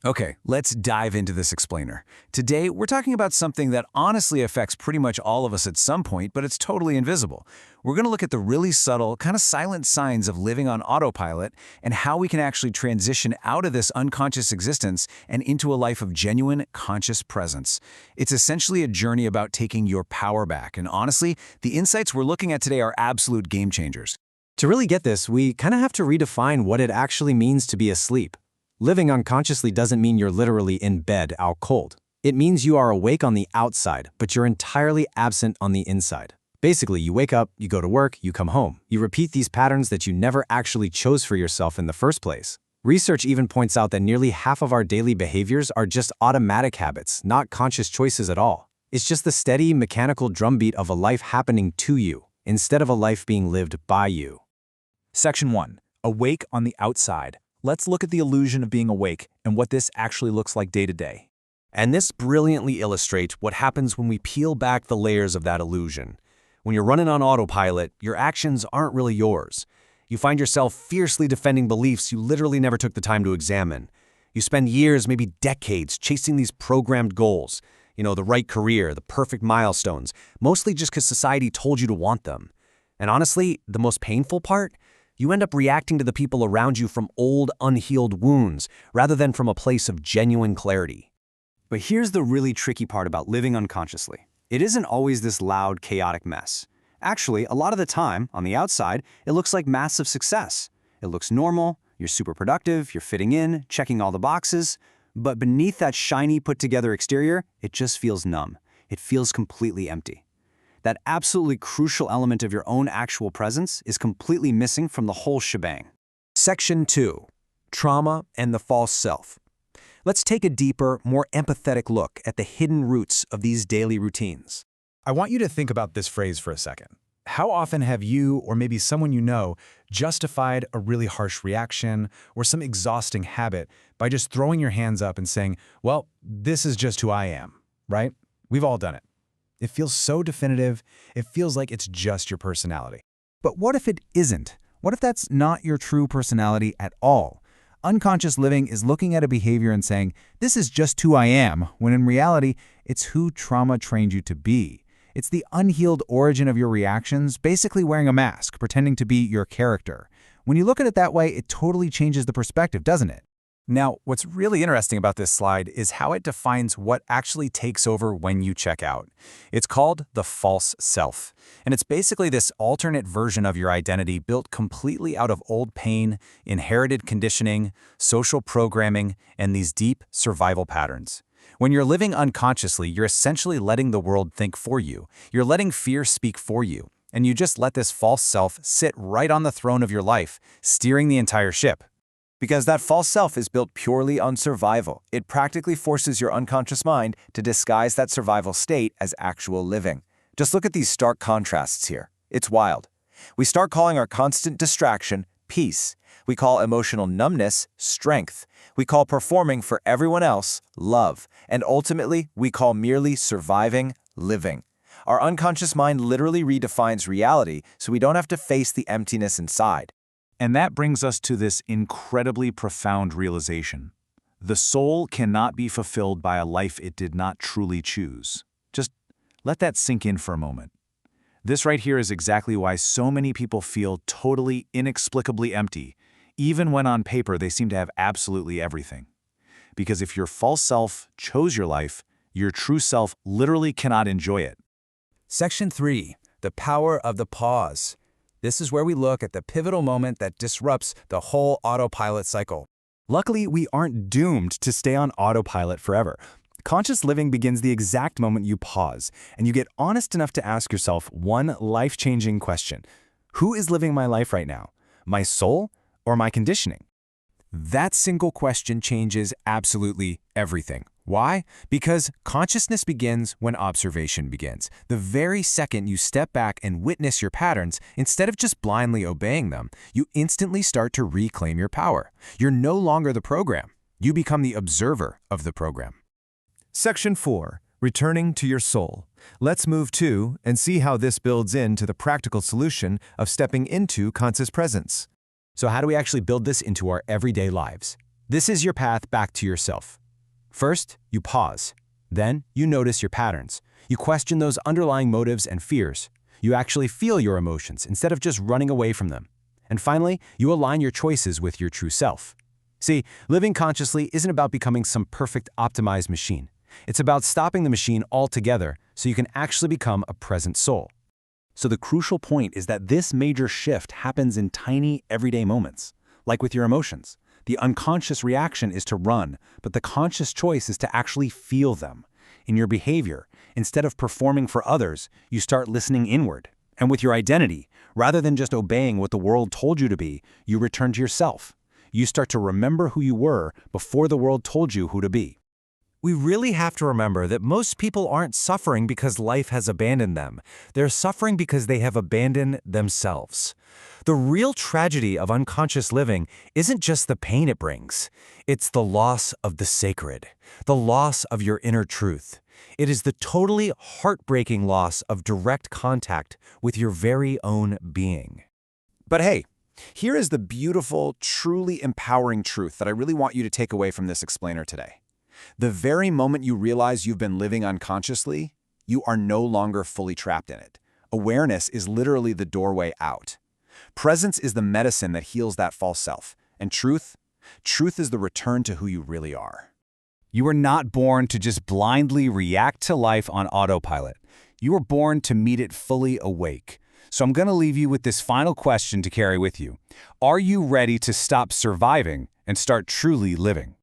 Okay, let's dive into this explainer. Today, we're talking about something that honestly affects pretty much all of us at some point, but it's totally invisible. We're going to look at the really subtle, kind of silent signs of living on autopilot and how we can actually transition out of this unconscious existence and into a life of genuine, conscious presence. It's essentially a journey about taking your power back, and honestly, the insights we're looking at today are absolute game changers. To really get this, we kind of have to redefine what it actually means to be asleep. Living unconsciously doesn't mean you're literally in bed out cold. It means you are awake on the outside, but you're entirely absent on the inside. Basically, you wake up, you go to work, you come home. You repeat these patterns that you never actually chose for yourself in the first place. Research even points out that nearly half of our daily behaviors are just automatic habits, not conscious choices at all. It's just the steady, mechanical drumbeat of a life happening to you, instead of a life being lived by you. Section 1. Awake on the outside. Let's look at the illusion of being awake and what this actually looks like day to day. And this brilliantly illustrates what happens when we peel back the layers of that illusion. When you're running on autopilot, your actions aren't really yours. You find yourself fiercely defending beliefs you literally never took the time to examine. You spend years, maybe decades, chasing these programmed goals. The right career, the perfect milestones, mostly just because society told you to want them. And honestly, the most painful part? You end up reacting to the people around you from old, unhealed wounds, rather than from a place of genuine clarity. But here's the really tricky part about living unconsciously. It isn't always this loud, chaotic mess. Actually, a lot of the time, on the outside, it looks like massive success. It looks normal, you're super productive, you're fitting in, checking all the boxes. But beneath that shiny, put-together exterior, it just feels numb. It feels completely empty. That absolutely crucial element of your own actual presence is completely missing from the whole shebang. Section 2. Trauma and the false self. Let's take a deeper, more empathetic look at the hidden roots of these daily routines. I want you to think about this phrase for a second. How often have you, or maybe someone you know, justified a really harsh reaction or some exhausting habit by just throwing your hands up and saying, well, this is just who I am, right? We've all done it. It feels so definitive, it feels like it's just your personality. But what if it isn't? What if that's not your true personality at all? Unconscious living is looking at a behavior and saying, this is just who I am, when in reality, it's who trauma trained you to be. It's the unhealed origin of your reactions, basically wearing a mask, pretending to be your character. When you look at it that way, it totally changes the perspective, doesn't it? Now, what's really interesting about this slide is how it defines what actually takes over when you check out. It's called the false self, and it's basically this alternate version of your identity built completely out of old pain, inherited conditioning, social programming, and these deep survival patterns. When you're living unconsciously, you're essentially letting the world think for you. You're letting fear speak for you, and you just let this false self sit right on the throne of your life, steering the entire ship. Because that false self is built purely on survival. It practically forces your unconscious mind to disguise that survival state as actual living. Just look at these stark contrasts here. It's wild. We start calling our constant distraction peace. We call emotional numbness strength. We call performing for everyone else love. And ultimately, we call merely surviving living. Our unconscious mind literally redefines reality so we don't have to face the emptiness inside. And that brings us to this incredibly profound realization. The soul cannot be fulfilled by a life it did not truly choose. Just let that sink in for a moment. This right here is exactly why so many people feel totally, inexplicably empty, even when on paper they seem to have absolutely everything. Because if your false self chose your life, your true self literally cannot enjoy it. Section 3. The power of the pause. This is where we look at the pivotal moment that disrupts the whole autopilot cycle. Luckily, we aren't doomed to stay on autopilot forever. Conscious living begins the exact moment you pause, and you get honest enough to ask yourself one life-changing question. Who is living my life right now? My soul or my conditioning? That single question changes absolutely everything. Why? Because consciousness begins when observation begins. The very second you step back and witness your patterns, instead of just blindly obeying them, you instantly start to reclaim your power. You're no longer the program. You become the observer of the program. Section 4. Returning to your soul. Let's move to and see how this builds into the practical solution of stepping into conscious presence. So how do we actually build this into our everyday lives? This is your path back to yourself. First, you pause. Then, you notice your patterns. You question those underlying motives and fears. You actually feel your emotions instead of just running away from them. And finally, you align your choices with your true self. See, living consciously isn't about becoming some perfect optimized machine. It's about stopping the machine altogether so you can actually become a present soul. So the crucial point is that this major shift happens in tiny, everyday moments, like with your emotions. The unconscious reaction is to run, but the conscious choice is to actually feel them. In your behavior, instead of performing for others, you start listening inward. And with your identity, rather than just obeying what the world told you to be, you return to yourself. You start to remember who you were before the world told you who to be. We really have to remember that most people aren't suffering because life has abandoned them. They're suffering because they have abandoned themselves. The real tragedy of unconscious living isn't just the pain it brings. It's the loss of the sacred, the loss of your inner truth. It is the totally heartbreaking loss of direct contact with your very own being. But hey, here is the beautiful, truly empowering truth that I really want you to take away from this explainer today. The very moment you realize you've been living unconsciously, you are no longer fully trapped in it. Awareness is literally the doorway out. Presence is the medicine that heals that false self. And truth is the return to who you really are. You were not born to just blindly react to life on autopilot. You were born to meet it fully awake. So I'm going to leave you with this final question to carry with you. Are you ready to stop surviving and start truly living?